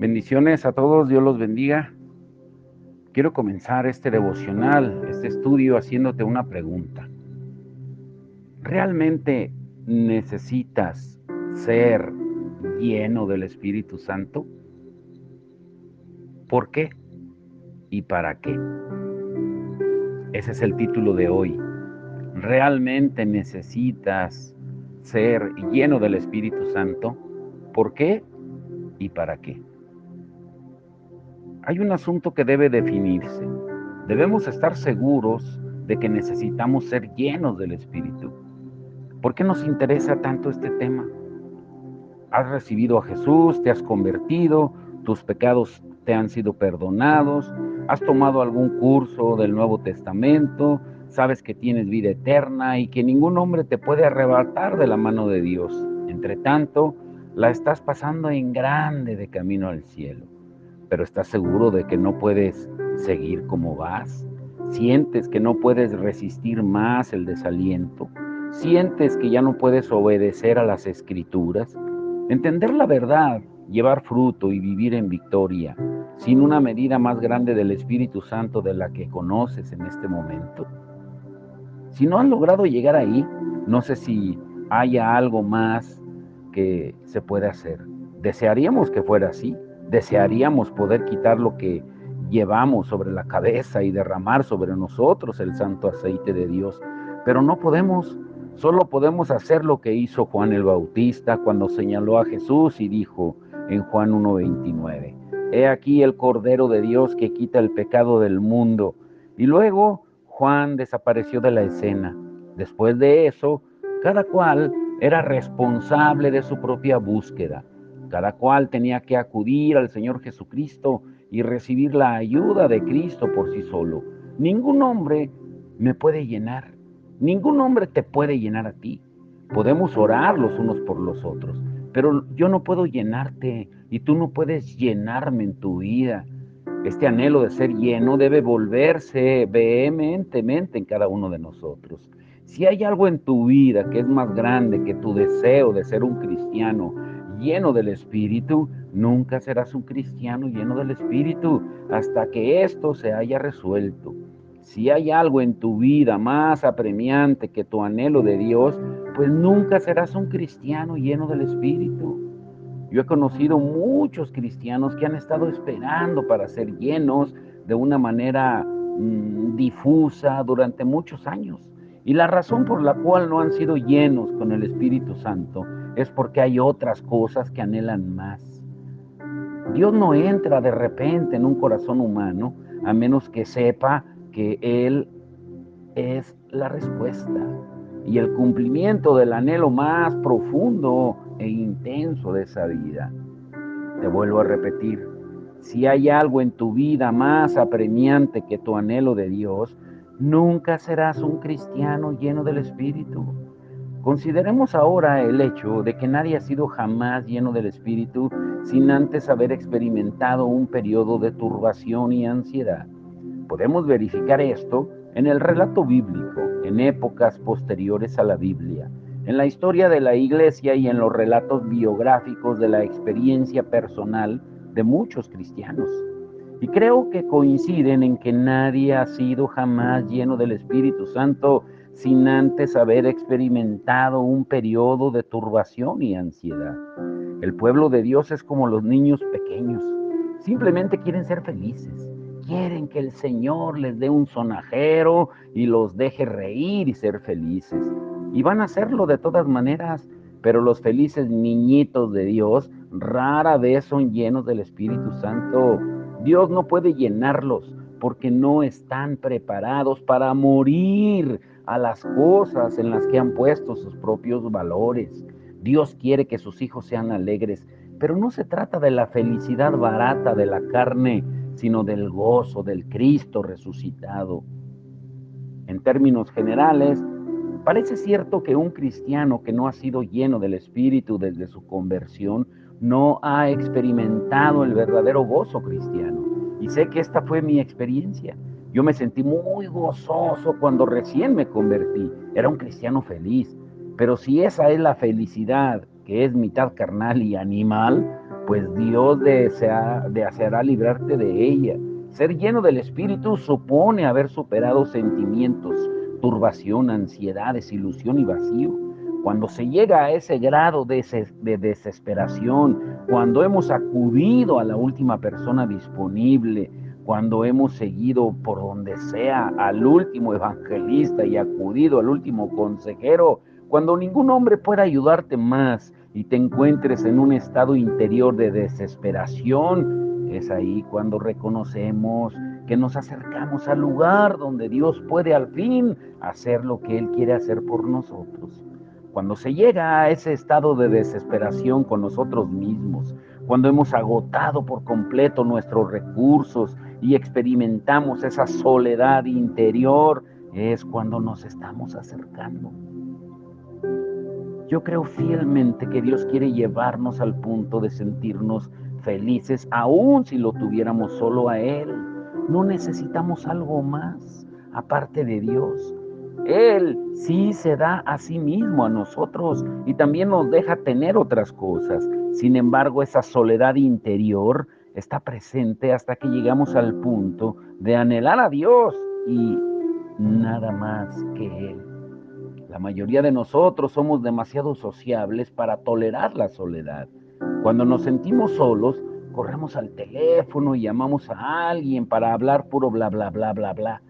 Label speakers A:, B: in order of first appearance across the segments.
A: Bendiciones a todos, Dios los bendiga. Quiero comenzar este devocional, este estudio, haciéndote una pregunta. ¿Realmente necesitas ser lleno del Espíritu Santo? ¿Por qué y para qué? Ese es el título de hoy. ¿Realmente necesitas ser lleno del Espíritu Santo? ¿Por qué y para qué? Hay un asunto que debe definirse. Debemos estar seguros de que necesitamos ser llenos del Espíritu. ¿Por qué nos interesa tanto este tema? Has recibido a Jesús, te has convertido, tus pecados te han sido perdonados, has tomado algún curso del Nuevo Testamento, sabes que tienes vida eterna y que ningún hombre te puede arrebatar de la mano de Dios. Entre tanto, la estás pasando en grande de camino al cielo. Pero ¿estás seguro de que no puedes seguir como vas? ¿Sientes que no puedes resistir más el desaliento? ¿Sientes que ya no puedes obedecer a las Escrituras? Entender la verdad, llevar fruto y vivir en victoria, sin una medida más grande del Espíritu Santo de la que conoces en este momento. Si no has logrado llegar ahí, no sé si haya algo más que se puede hacer. Desearíamos que fuera así. Desearíamos poder quitar lo que llevamos sobre la cabeza y derramar sobre nosotros el santo aceite de Dios. Pero no podemos. Solo podemos hacer lo que hizo Juan el Bautista cuando señaló a Jesús y dijo en Juan 1:29, He aquí el Cordero de Dios que quita el pecado del mundo. Y luego Juan desapareció de la escena. Después de eso, cada cual era responsable de su propia búsqueda. Cada cual tenía que acudir al Señor Jesucristo y recibir la ayuda de Cristo por sí solo. Ningún hombre me puede llenar. Ningún hombre te puede llenar a ti. Podemos orar los unos por los otros, pero yo no puedo llenarte y tú no puedes llenarme en tu vida. Este anhelo de ser lleno debe volverse vehementemente en cada uno de nosotros. Si hay algo en tu vida que es más grande que tu deseo de ser un cristiano lleno del Espíritu, nunca serás un cristiano lleno del Espíritu hasta que esto se haya resuelto. Si hay algo en tu vida más apremiante que tu anhelo de Dios, pues nunca serás un cristiano lleno del Espíritu. Yo he conocido muchos cristianos que han estado esperando para ser llenos de una manera difusa durante muchos años. Y la razón por la cual no han sido llenos con el Espíritu Santo es porque hay otras cosas que anhelan más. Dios no entra de repente en un corazón humano a menos que sepa que Él es la respuesta y el cumplimiento del anhelo más profundo e intenso de esa vida. Te vuelvo a repetir, si hay algo en tu vida más apremiante que tu anhelo de Dios, nunca serás un cristiano lleno del Espíritu. Consideremos ahora el hecho de que nadie ha sido jamás lleno del Espíritu sin antes haber experimentado un periodo de turbación y ansiedad. Podemos verificar esto en el relato bíblico, en épocas posteriores a la Biblia, en la historia de la Iglesia y en los relatos biográficos de la experiencia personal de muchos cristianos. Y creo que coinciden en que nadie ha sido jamás lleno del Espíritu Santo sin antes haber experimentado un periodo de turbación y ansiedad. El pueblo de Dios es como los niños pequeños. Simplemente quieren ser felices. Quieren que el Señor les dé un sonajero y los deje reír y ser felices. Y van a hacerlo de todas maneras, pero los felices niñitos de Dios rara vez son llenos del Espíritu Santo. Dios no puede llenarlos porque no están preparados para morir a las cosas en las que han puesto sus propios valores. Dios quiere que sus hijos sean alegres, pero no se trata de la felicidad barata de la carne, sino del gozo del Cristo resucitado. En términos generales, parece cierto que un cristiano que no ha sido lleno del Espíritu desde su conversión no ha experimentado el verdadero gozo cristiano. Y sé que esta fue mi experiencia. Yo me sentí muy gozoso cuando recién me convertí. Era un cristiano feliz. Pero si esa es la felicidad, que es mitad carnal y animal, pues Dios deseará librarte de ella. Ser lleno del Espíritu supone haber superado sentimientos, turbación, ansiedad, desilusión y vacío. Cuando se llega a ese grado de desesperación, cuando hemos acudido a la última persona disponible, cuando hemos seguido por donde sea al último evangelista y acudido al último consejero, cuando ningún hombre pueda ayudarte más y te encuentres en un estado interior de desesperación, es ahí cuando reconocemos que nos acercamos al lugar donde Dios puede al fin hacer lo que Él quiere hacer por nosotros. Cuando se llega a ese estado de desesperación con nosotros mismos, cuando hemos agotado por completo nuestros recursos y experimentamos esa soledad interior, es cuando nos estamos acercando. Yo creo fielmente que Dios quiere llevarnos al punto de sentirnos felices, aun si lo tuviéramos solo a Él. No necesitamos algo más aparte de Dios. Él sí se da a sí mismo a nosotros y también nos deja tener otras cosas. Sin embargo, esa soledad interior está presente hasta que llegamos al punto de anhelar a Dios y nada más que Él. La mayoría de nosotros somos demasiado sociables para tolerar la soledad. Cuando nos sentimos solos, corremos al teléfono y llamamos a alguien para hablar puro bla, bla, bla, bla, bla.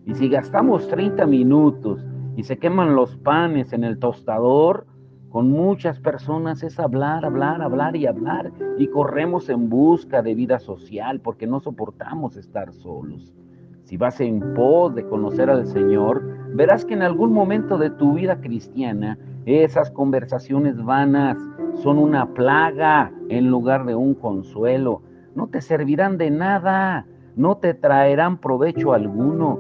A: Y si gastamos 30 minutos y se queman los panes en el tostador, con muchas personas es hablar, hablar, hablar y hablar. Y corremos en busca de vida social porque no soportamos estar solos. Si vas en pos de conocer al Señor, verás que en algún momento de tu vida cristiana, esas conversaciones vanas son una plaga en lugar de un consuelo. No te servirán de nada, no te traerán provecho alguno.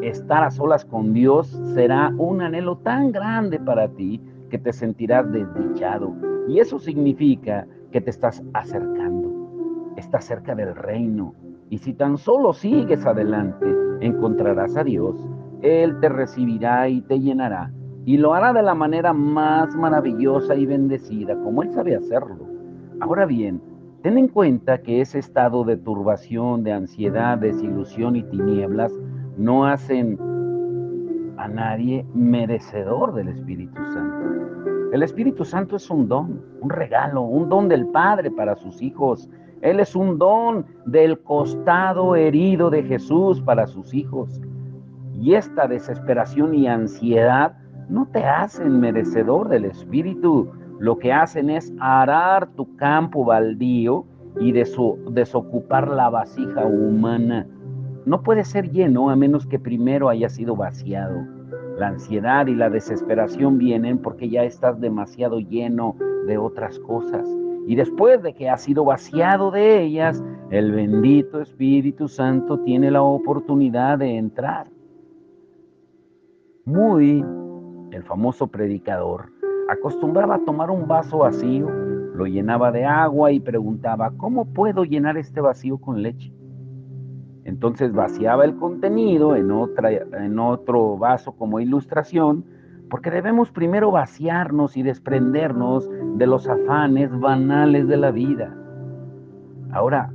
A: Estar a solas con Dios será un anhelo tan grande para ti que te sentirás desdichado. Y eso significa que te estás acercando, estás cerca del reino. Y si tan solo sigues adelante, encontrarás a Dios. Él te recibirá y te llenará. Y lo hará de la manera más maravillosa y bendecida, como Él sabe hacerlo. Ahora bien, ten en cuenta que ese estado de turbación, de ansiedad, desilusión y tinieblas no hacen a nadie merecedor del Espíritu Santo. El Espíritu Santo es un don, un regalo, un don del Padre para sus hijos. Él es un don del costado herido de Jesús para sus hijos. Y esta desesperación y ansiedad no te hacen merecedor del Espíritu. Lo que hacen es arar tu campo baldío y desocupar la vasija humana. No puede ser lleno a menos que primero haya sido vaciado. La ansiedad y la desesperación vienen porque ya estás demasiado lleno de otras cosas. Y después de que has sido vaciado de ellas, el bendito Espíritu Santo tiene la oportunidad de entrar. Moody, el famoso predicador, acostumbraba a tomar un vaso vacío, lo llenaba de agua y preguntaba, ¿cómo puedo llenar este vacío con leche? Entonces vaciaba el contenido en otro vaso como ilustración, porque debemos primero vaciarnos y desprendernos de los afanes banales de la vida. Ahora,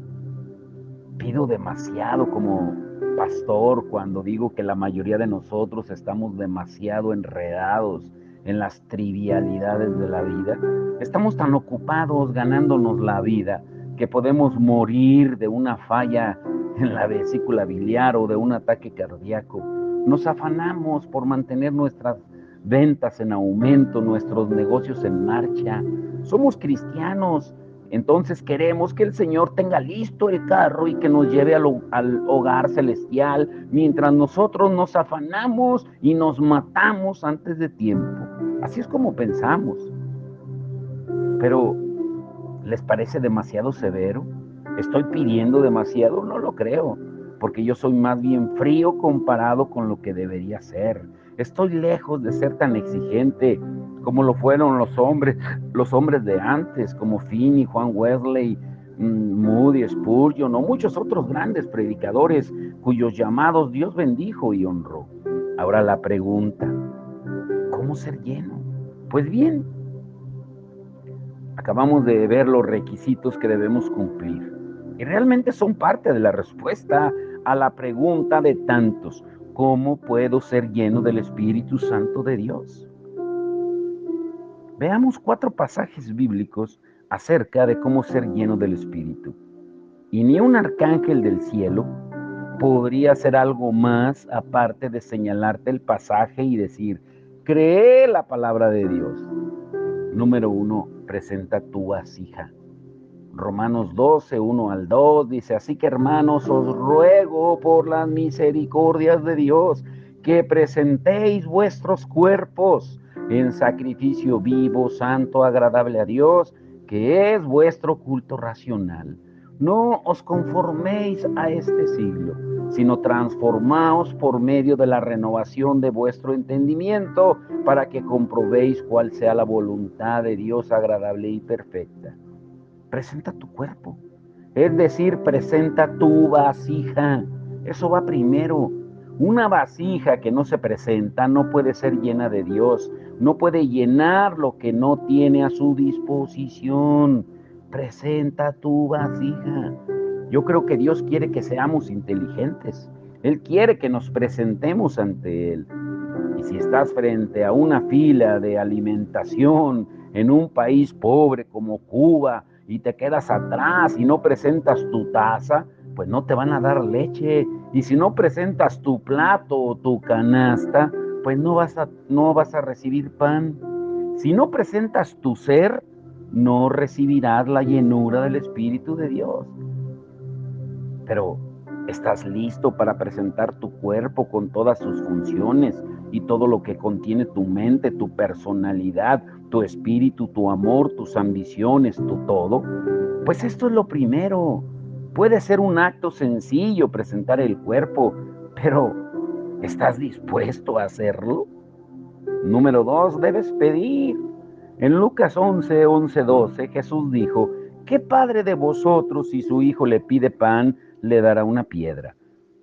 A: pido demasiado como pastor cuando digo que la mayoría de nosotros estamos demasiado enredados en las trivialidades de la vida. Estamos tan ocupados ganándonos la vida que podemos morir de una falla en la vesícula biliar o de un ataque cardíaco. Nos afanamos por mantener nuestras ventas en aumento, nuestros negocios en marcha. Somos cristianos, entonces queremos que el Señor tenga listo el carro y que nos lleve al hogar celestial, mientras nosotros nos afanamos y nos matamos antes de tiempo. Así es como pensamos. Pero, ¿les parece demasiado severo? ¿Estoy pidiendo demasiado? No lo creo, porque yo soy más bien frío comparado con lo que debería ser. Estoy lejos de ser tan exigente como lo fueron los hombres de antes, como Finney, Juan Wesley, Moody, Spurgeon o muchos otros grandes predicadores cuyos llamados Dios bendijo y honró. Ahora la pregunta, ¿cómo ser lleno? Pues bien, Acabamos de ver los requisitos que debemos cumplir y realmente son parte de la respuesta a la pregunta de tantos: ¿cómo puedo ser lleno del Espíritu Santo de Dios? Veamos 4 pasajes bíblicos acerca de cómo ser lleno del Espíritu. Y ni un arcángel del cielo podría hacer algo más aparte de señalarte el pasaje y decir: cree la palabra de Dios. Número 1, presenta tu vasija. Romanos 12, 1 al 2 dice: así que, hermanos, os ruego por las misericordias de Dios que presentéis vuestros cuerpos en sacrificio vivo, santo, agradable a Dios, que es vuestro culto racional. No os conforméis a este siglo, sino transformaos por medio de la renovación de vuestro entendimiento, para que comprobéis cuál sea la voluntad de Dios agradable y perfecta. Presenta tu cuerpo, es decir, presenta tu vasija. Eso va primero. Una vasija que no se presenta no puede ser llena de Dios, no puede llenar lo que no tiene a su disposición. Presenta tu vasija. Yo creo que Dios quiere que seamos inteligentes. Él quiere que nos presentemos ante Él. Y si estás frente a una fila de alimentación en un país pobre como Cuba y te quedas atrás y no presentas tu taza, pues no te van a dar leche. Y si no presentas tu plato o tu canasta, pues no vas a recibir pan. Si no presentas tu ser, no recibirás la llenura del Espíritu de Dios. Pero ¿estás listo para presentar tu cuerpo con todas sus funciones y todo lo que contiene tu mente, tu personalidad, tu espíritu, tu amor, tus ambiciones, tu todo? Pues esto es lo primero. Puede ser un acto sencillo presentar el cuerpo, pero ¿estás dispuesto a hacerlo? Número 2, debes pedir. En Lucas 11, 12, Jesús dijo: ¿qué padre de vosotros, si su hijo le pide pan, le dará una piedra?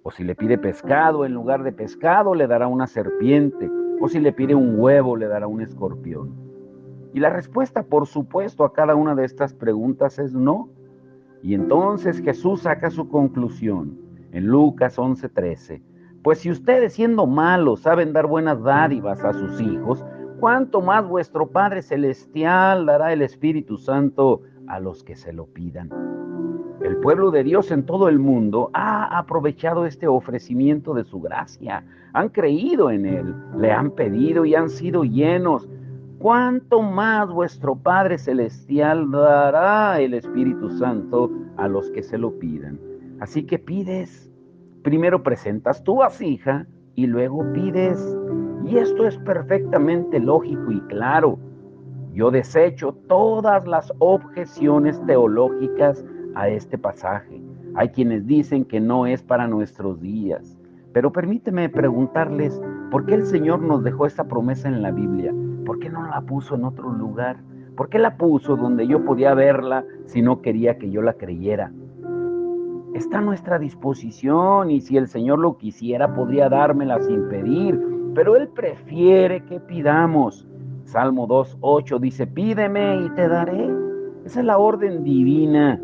A: O si le pide pescado, en lugar de pescado, le dará una serpiente. O si le pide un huevo, le dará un escorpión. Y la respuesta, por supuesto, a cada una de estas preguntas es no. Y entonces Jesús saca su conclusión en Lucas 11:13. Pues si ustedes, siendo malos, saben dar buenas dádivas a sus hijos, ¿cuánto más vuestro Padre Celestial dará el Espíritu Santo a los que se lo pidan? El pueblo de Dios en todo el mundo ha aprovechado este ofrecimiento de su gracia. Han creído en Él, le han pedido y han sido llenos. ¿Cuánto más vuestro Padre Celestial dará el Espíritu Santo a los que se lo pidan? Así que pides. Primero presentas tu vasija y luego pides. Y esto es perfectamente lógico y claro. Yo desecho todas las objeciones teológicas a este pasaje. Hay quienes dicen que no es para nuestros días. Pero permíteme preguntarles, ¿por qué el Señor nos dejó esta promesa en la Biblia? ¿Por qué no la puso en otro lugar? ¿Por qué la puso donde yo podía verla si no quería que yo la creyera? Está a nuestra disposición y si el Señor lo quisiera podría dármela sin pedir, pero Él prefiere que pidamos. Salmo 2:8 dice: pídeme y te daré. Esa es la orden divina.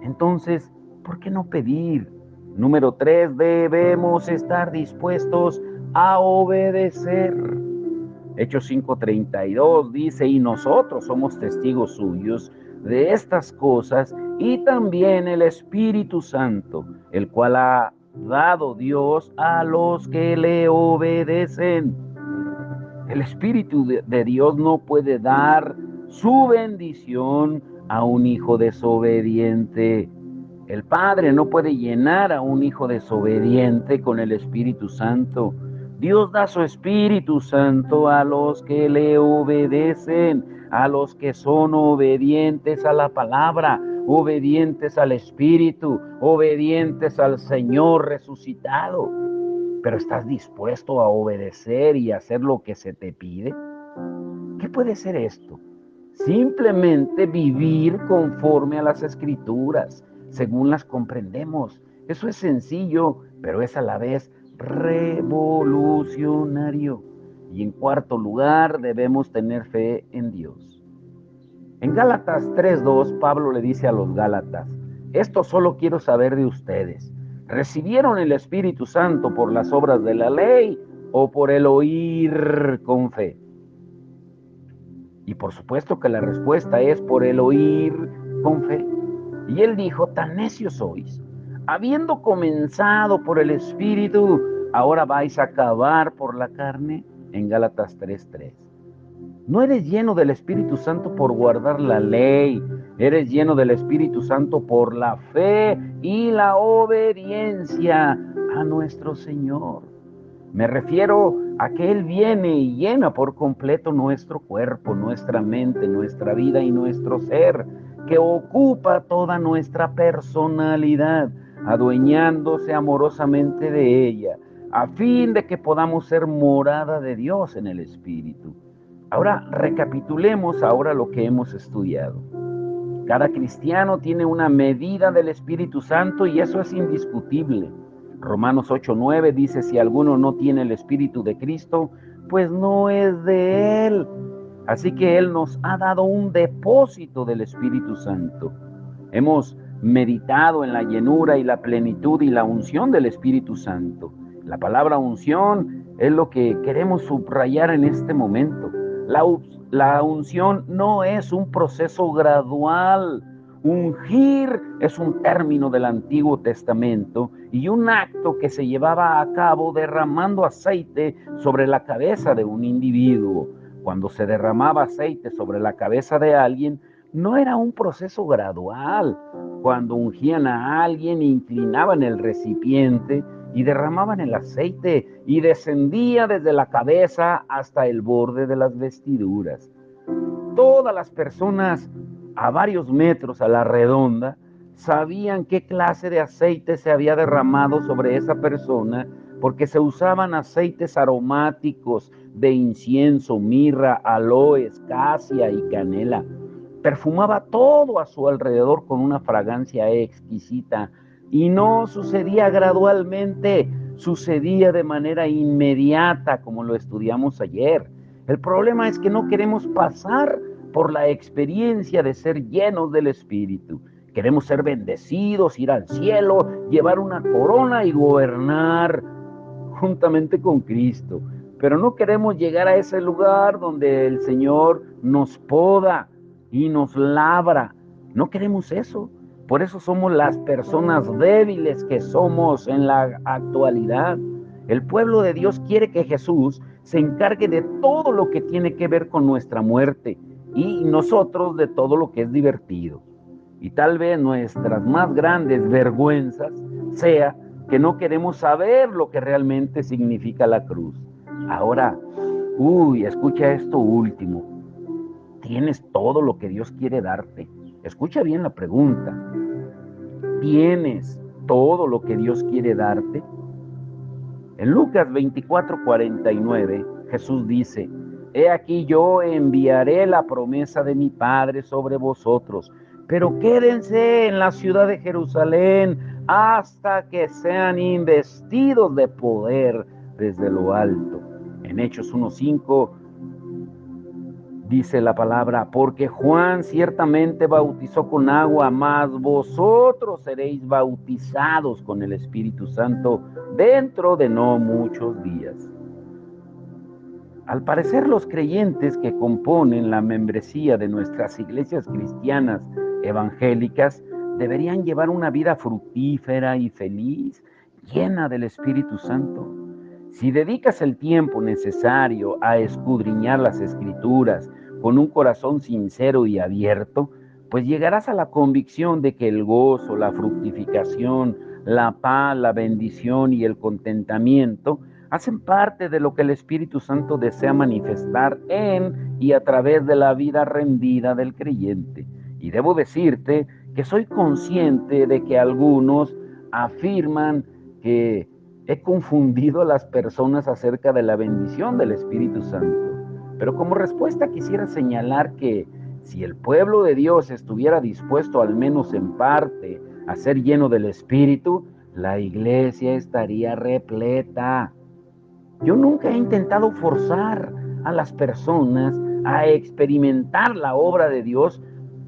A: Entonces, ¿por qué no pedir? Número 3, debemos estar dispuestos a obedecer. Hechos 5:32 dice: y nosotros somos testigos suyos de estas cosas, y también el Espíritu Santo, el cual ha dado Dios a los que le obedecen. El Espíritu de Dios no puede dar su bendición a un hijo desobediente. El Padre no puede llenar a un hijo desobediente con el Espíritu Santo. Dios da su Espíritu Santo a los que le obedecen, a los que son obedientes a la palabra, obedientes al Espíritu, obedientes al Señor resucitado. Pero ¿estás dispuesto a obedecer y hacer lo que se te pide? ¿Qué puede ser esto? Simplemente vivir conforme a las Escrituras, según las comprendemos. Eso es sencillo, pero es a la vez revolucionario. Y en cuarto lugar, debemos tener fe en Dios. En Gálatas 3:2, Pablo le dice a los Gálatas: esto solo quiero saber de ustedes. ¿Recibieron el Espíritu Santo por las obras de la ley o por el oír con fe? Y por supuesto que la respuesta es por el oír con fe. Y él dijo: tan necios sois. Habiendo comenzado por el Espíritu, ahora vais a acabar por la carne. En Gálatas 3:3. No eres lleno del Espíritu Santo por guardar la ley, eres lleno del Espíritu Santo por la fe y la obediencia a nuestro Señor. Me refiero a que Él viene y llena por completo nuestro cuerpo, nuestra mente, nuestra vida y nuestro ser, que ocupa toda nuestra personalidad, adueñándose amorosamente de ella, a fin de que podamos ser morada de Dios en el Espíritu. Ahora recapitulemos ahora lo que hemos estudiado. Cada cristiano tiene una medida del Espíritu Santo y eso es indiscutible. Romanos 8:9 dice: si alguno no tiene el Espíritu de Cristo, pues no es de Él. Así que Él nos ha dado un depósito del Espíritu Santo. Hemos meditado en la llenura y la plenitud y la unción del Espíritu Santo. La palabra unción es lo que queremos subrayar en este momento. La unción no es un proceso gradual. Ungir es un término del Antiguo Testamento y un acto que se llevaba a cabo derramando aceite sobre la cabeza de un individuo. Cuando se derramaba aceite sobre la cabeza de alguien, no era un proceso gradual. Cuando ungían a alguien, inclinaban el recipiente y derramaban el aceite y descendía desde la cabeza hasta el borde de las vestiduras. Todas las personas a varios metros a la redonda sabían qué clase de aceite se había derramado sobre esa persona, porque se usaban aceites aromáticos de incienso, mirra, aloes, casia y canela. Perfumaba todo a su alrededor con una fragancia exquisita y no sucedía gradualmente, sucedía de manera inmediata, como lo estudiamos ayer. El problema es que no queremos pasar por la experiencia de ser llenos del Espíritu. Queremos ser bendecidos, ir al cielo, llevar una corona y gobernar juntamente con Cristo. Pero no queremos llegar a ese lugar donde el Señor nos poda y nos labra. No queremos eso. Por eso somos las personas débiles que somos en la actualidad. El pueblo de Dios quiere que Jesús se encargue de todo lo que tiene que ver con nuestra muerte y nosotros de todo lo que es divertido. Y tal vez nuestras más grandes vergüenzas sea que no queremos saber lo que realmente significa la cruz. Ahora, escucha esto último. ¿Tienes todo lo que Dios quiere darte? Escucha bien la pregunta. ¿Tienes todo lo que Dios quiere darte? En Lucas 24:49, Jesús dice: he aquí yo enviaré la promesa de mi Padre sobre vosotros, pero quédense en la ciudad de Jerusalén hasta que sean investidos de poder desde lo alto. En Hechos 1:5 dice la palabra: porque Juan ciertamente bautizó con agua, mas vosotros seréis bautizados con el Espíritu Santo dentro de no muchos días. Al parecer, los creyentes que componen la membresía de nuestras iglesias cristianas evangélicas deberían llevar una vida fructífera y feliz, llena del Espíritu Santo. Si dedicas el tiempo necesario a escudriñar las Escrituras con un corazón sincero y abierto, pues llegarás a la convicción de que el gozo, la fructificación, la paz, la bendición y el contentamiento hacen parte de lo que el Espíritu Santo desea manifestar en y a través de la vida rendida del creyente. Y debo decirte que soy consciente de que algunos afirman que he confundido a las personas acerca de la bendición del Espíritu Santo. Pero como respuesta quisiera señalar que si el pueblo de Dios estuviera dispuesto, al menos en parte, a ser lleno del Espíritu, la iglesia estaría repleta. Yo nunca he intentado forzar a las personas a experimentar la obra de Dios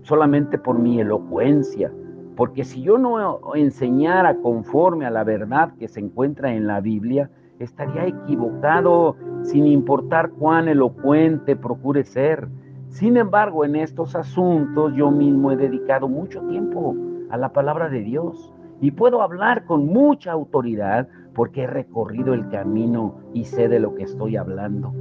A: solamente por mi elocuencia, porque si yo no enseñara conforme a la verdad que se encuentra en la Biblia, estaría equivocado sin importar cuán elocuente procure ser. Sin embargo, en estos asuntos yo mismo he dedicado mucho tiempo a la palabra de Dios y puedo hablar con mucha autoridad porque he recorrido el camino y sé de lo que estoy hablando.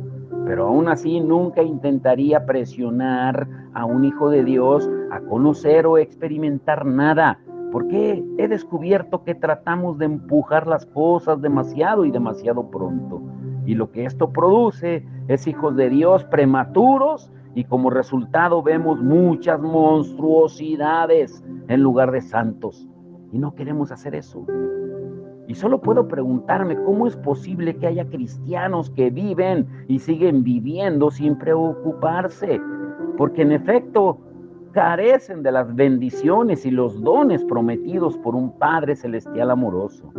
A: Pero aún así nunca intentaría presionar a un hijo de Dios a conocer o experimentar nada, porque he descubierto que tratamos de empujar las cosas demasiado y demasiado pronto. Y lo que esto produce es hijos de Dios prematuros y como resultado vemos muchas monstruosidades en lugar de santos. Y no queremos hacer eso. Y solo puedo preguntarme cómo es posible que haya cristianos que viven y siguen viviendo sin preocuparse, porque en efecto carecen de las bendiciones y los dones prometidos por un Padre Celestial amoroso.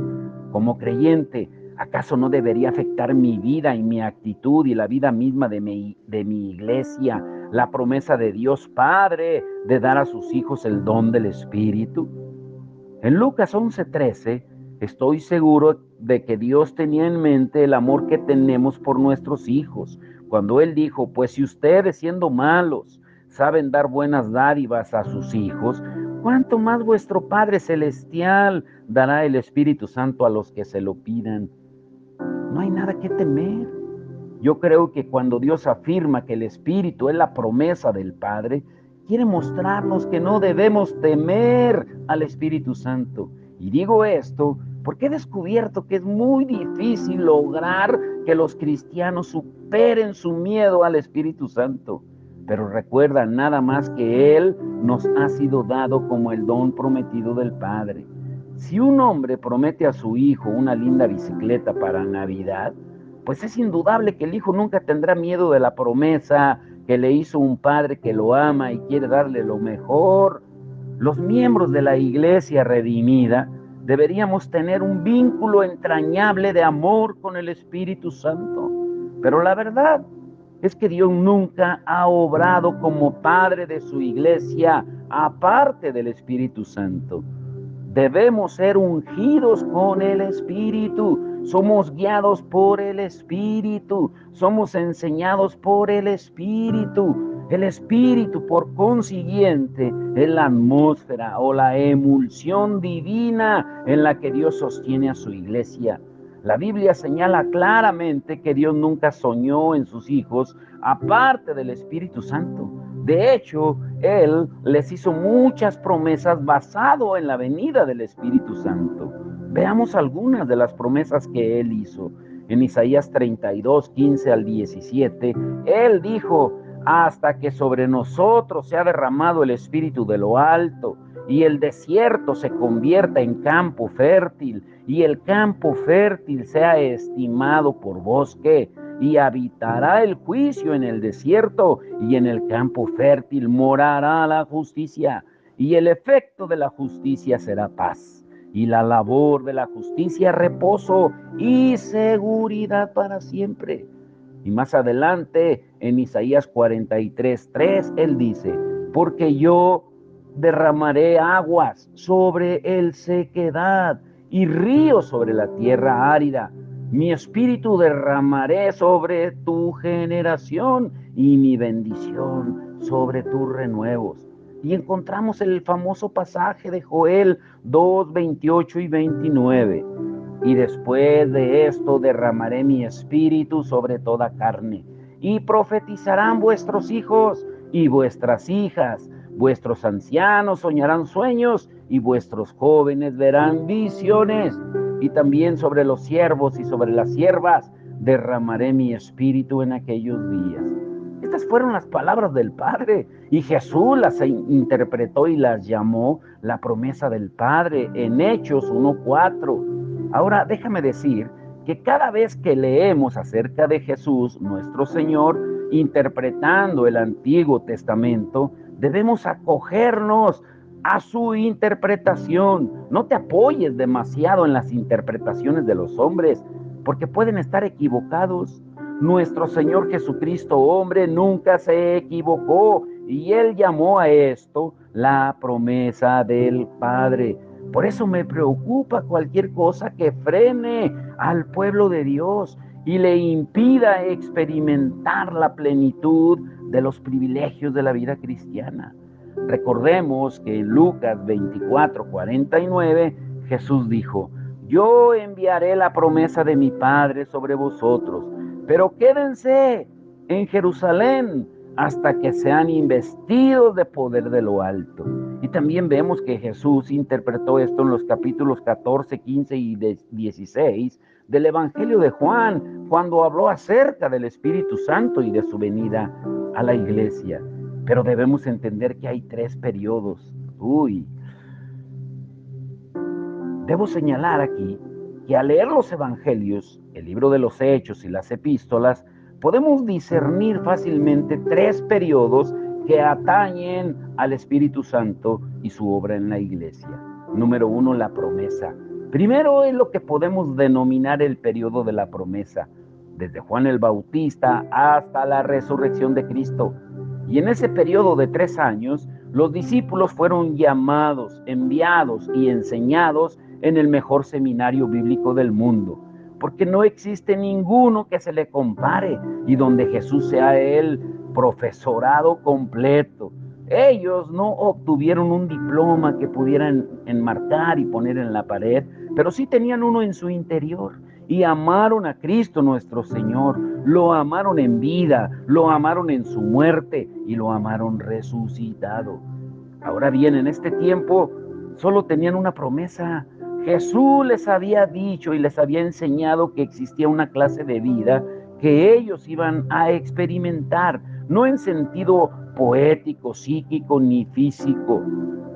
A: Como creyente, ¿acaso no debería afectar mi vida y mi actitud y la vida misma de mi iglesia la promesa de Dios Padre de dar a sus hijos el don del Espíritu? En Lucas 11:13, estoy seguro de que Dios tenía en mente el amor que tenemos por nuestros hijos, cuando Él dijo, pues si ustedes siendo malos saben dar buenas dádivas a sus hijos, ¿cuánto más vuestro Padre Celestial dará el Espíritu Santo a los que se lo pidan? No hay nada que temer. Yo creo que cuando Dios afirma que el Espíritu es la promesa del Padre, quiere mostrarnos que no debemos temer al Espíritu Santo. Y digo esto porque he descubierto que es muy difícil lograr que los cristianos superen su miedo al Espíritu Santo. Pero recuerda nada más que Él nos ha sido dado como el don prometido del Padre. Si un hombre promete a su hijo una linda bicicleta para Navidad, pues es indudable que el hijo nunca tendrá miedo de la promesa que le hizo un padre que lo ama y quiere darle lo mejor. Los miembros de la iglesia redimida deberíamos tener un vínculo entrañable de amor con el Espíritu Santo. Pero la verdad es que Dios nunca ha obrado como padre de su iglesia aparte del Espíritu Santo. Debemos ser ungidos con el Espíritu. Somos guiados por el Espíritu. Somos enseñados por el Espíritu. El Espíritu, por consiguiente, es la atmósfera o la emulsión divina en la que Dios sostiene a su iglesia. La Biblia señala claramente que Dios nunca soñó en sus hijos aparte del Espíritu Santo. De hecho, Él les hizo muchas promesas basado en la venida del Espíritu Santo. Veamos algunas de las promesas que Él hizo. En Isaías 32, 15 al 17, Él dijo, hasta que sobre nosotros se ha derramado el Espíritu de lo alto, y el desierto se convierta en campo fértil, y el campo fértil sea estimado por bosque, y habitará el juicio en el desierto, y en el campo fértil morará la justicia, y el efecto de la justicia será paz, y la labor de la justicia reposo y seguridad para siempre. Y más adelante, en Isaías 43:3, Él dice, porque yo derramaré aguas sobre el sequedad y ríos sobre la tierra árida. Mi espíritu derramaré sobre tu generación y mi bendición sobre tus renuevos. Y encontramos el famoso pasaje de Joel 2:28 y 29. Y después de esto derramaré mi espíritu sobre toda carne, y profetizarán vuestros hijos y vuestras hijas, vuestros ancianos soñarán sueños, y vuestros jóvenes verán visiones. Y también sobre los siervos y sobre las siervas derramaré mi espíritu en aquellos días. Estas fueron las palabras del Padre, y Jesús las interpretó y las llamó la promesa del Padre en Hechos 1:4. Ahora déjame decir que cada vez que leemos acerca de Jesús, nuestro Señor, interpretando el Antiguo Testamento, debemos acogernos a su interpretación. No te apoyes demasiado en las interpretaciones de los hombres, porque pueden estar equivocados. Nuestro Señor Jesucristo, hombre, nunca se equivocó Y él llamó a esto la promesa del Padre. Por eso me preocupa cualquier cosa que frene al pueblo de Dios y le impida experimentar la plenitud de los privilegios de la vida cristiana. Recordemos que en Lucas 24:49 Jesús dijo: yo enviaré la promesa de mi Padre sobre vosotros, pero quédense en Jerusalén hasta que sean investidos de poder de lo alto. Y también vemos que Jesús interpretó esto en los capítulos 14, 15 y 16 del Evangelio de Juan, cuando habló acerca del Espíritu Santo y de su venida a la iglesia. Pero debemos entender que hay 3 periodos. Debo señalar aquí que al leer los Evangelios, el libro de los Hechos y las Epístolas, podemos discernir fácilmente 3 periodos que atañen al Espíritu Santo y su obra en la iglesia. Número 1, la promesa. Primero es lo que podemos denominar el periodo de la promesa, desde Juan el Bautista hasta la resurrección de Cristo. Y en ese periodo de 3 años, los discípulos fueron llamados, enviados y enseñados en el mejor seminario bíblico del mundo, porque no existe ninguno que se le compare y donde Jesús sea el profesorado completo. Ellos no obtuvieron un diploma que pudieran enmarcar y poner en la pared, pero sí tenían uno en su interior. Y amaron a Cristo nuestro Señor, lo amaron en vida, lo amaron en su muerte y lo amaron resucitado. Ahora bien, en este tiempo solo tenían una promesa. Jesús les había dicho y les había enseñado que existía una clase de vida que ellos iban a experimentar, no en sentido poético, psíquico ni físico.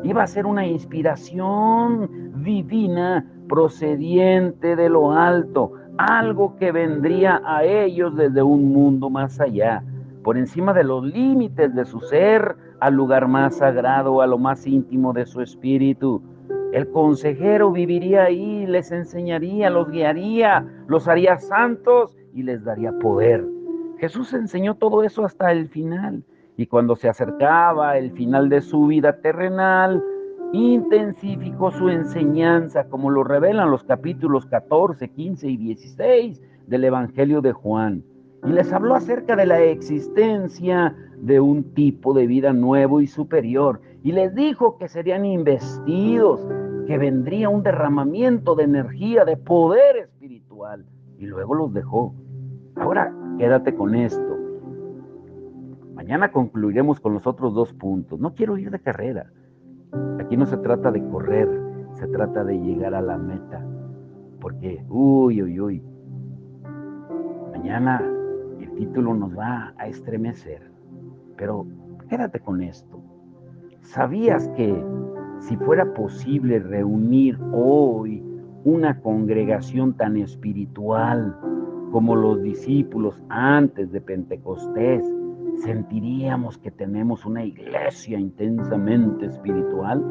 A: Iba a ser una inspiración divina procediente de lo alto, algo que vendría a ellos desde un mundo más allá, por encima de los límites de su ser, al lugar más sagrado, a lo más íntimo de su espíritu. El consejero viviría ahí, les enseñaría, los guiaría, los haría santos y les daría poder. Jesús enseñó todo eso hasta el final. Y cuando se acercaba el final de su vida terrenal, intensificó su enseñanza, como lo revelan los capítulos 14, 15 y 16 del Evangelio de Juan. Y les habló acerca de la existencia de un tipo de vida nuevo y superior. Y les dijo que serían investidos, que vendría un derramamiento de energía, de poder espiritual. Y luego los dejó. Ahora, quédate con esto. Mañana concluiremos con los otros 2 puntos. No quiero ir de carrera. Aquí no se trata de correr, se trata de llegar a la meta. Porque, mañana el título nos va a estremecer. Pero quédate con esto. ¿Sabías que si fuera posible reunir hoy una congregación tan espiritual como los discípulos antes de Pentecostés, sentiríamos que tenemos una iglesia intensamente espiritual?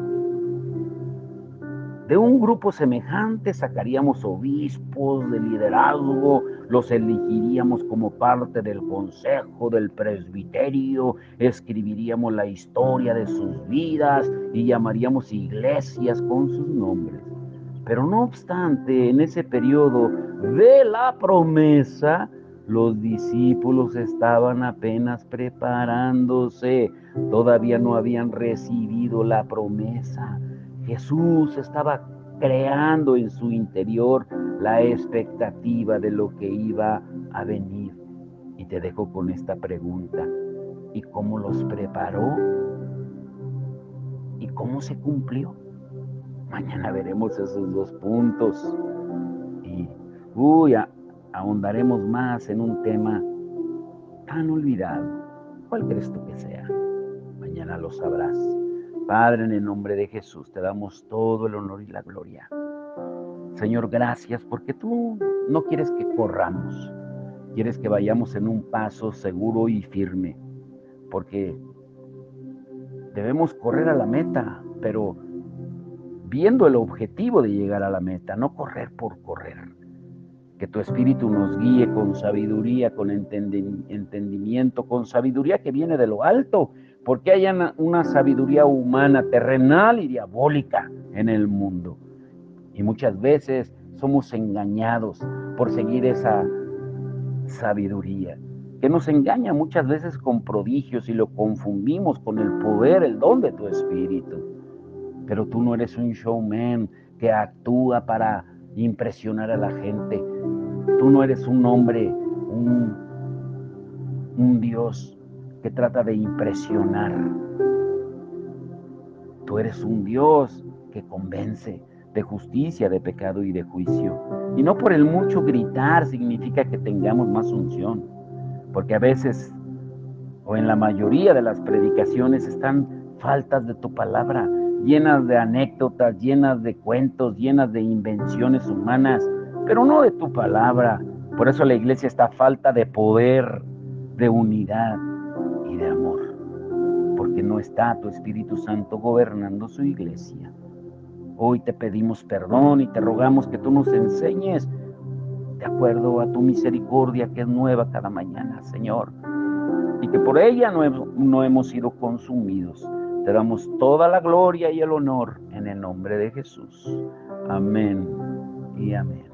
A: De un grupo semejante sacaríamos obispos de liderazgo, los elegiríamos como parte del consejo del presbiterio, escribiríamos la historia de sus vidas y llamaríamos iglesias con sus nombres. Pero no obstante, en ese periodo de la promesa, los discípulos estaban apenas preparándose, todavía no habían recibido la promesa. Jesús estaba creando en su interior la expectativa de lo que iba a venir. Y te dejo con esta pregunta: ¿y cómo los preparó? ¿Y cómo se cumplió? Mañana veremos esos 2 puntos y ahondaremos más en un tema tan olvidado. ¿Cuál crees tú que sea? Mañana lo sabrás. Padre, en el nombre de Jesús, te damos todo el honor y la gloria. Señor, gracias porque tú no quieres que corramos, quieres que vayamos en un paso seguro y firme, porque debemos correr a la meta, pero viendo el objetivo de llegar a la meta, no correr por correr. Que tu Espíritu nos guíe con sabiduría, con entendimiento, con sabiduría que viene de lo alto, porque hay una sabiduría humana, terrenal y diabólica en el mundo. Y muchas veces somos engañados por seguir esa sabiduría, que nos engaña muchas veces con prodigios y lo confundimos con el poder, el don de tu espíritu. Pero tú no eres un showman que actúa para impresionar a la gente. Tú no eres un hombre, un Dios que trata de impresionar. Tú eres un Dios que convence de justicia, de pecado y de juicio. Y no por el mucho gritar significa que tengamos más unción, porque a veces, o en la mayoría de las predicaciones, están faltas de tu palabra, llenas de anécdotas, llenas de cuentos, llenas de invenciones humanas, pero no de tu palabra. Por eso la iglesia está a falta de poder, de unidad y de amor, porque no está tu Espíritu Santo gobernando su iglesia. Hoy te pedimos perdón y te rogamos que tú nos enseñes de acuerdo a tu misericordia que es nueva cada mañana, Señor, y que por ella no hemos sido consumidos. Te damos toda la gloria y el honor en el nombre de Jesús. Amén y amén.